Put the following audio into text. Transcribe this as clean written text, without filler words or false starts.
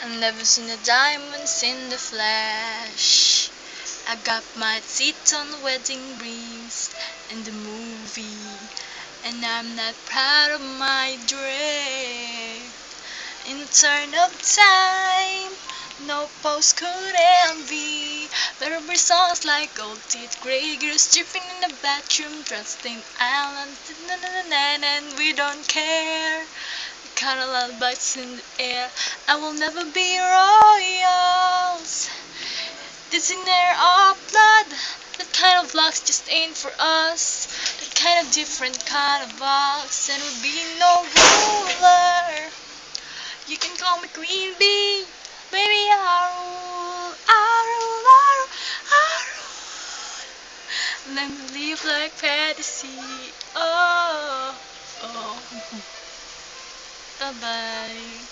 I've never seen the diamonds in the flesh. I got my teeth on the wedding rings in the movie, and I'm not proud of my dress. In turn of time, no post could envy. There were songs like Gold Teeth, Grey Girls stripping in the bathroom, Bloodstained Island, and we don't care. Kind of lullabies in the air. I will never be royals. This in air of blood. That kind of luck's just ain't for us. That kind of different kind of box. And we'll be no ruler. You can call me Queen Bee. Baby, I rule, I rule, I rule, I rule. Let me live like fantasy. Oh, oh. Bye bye.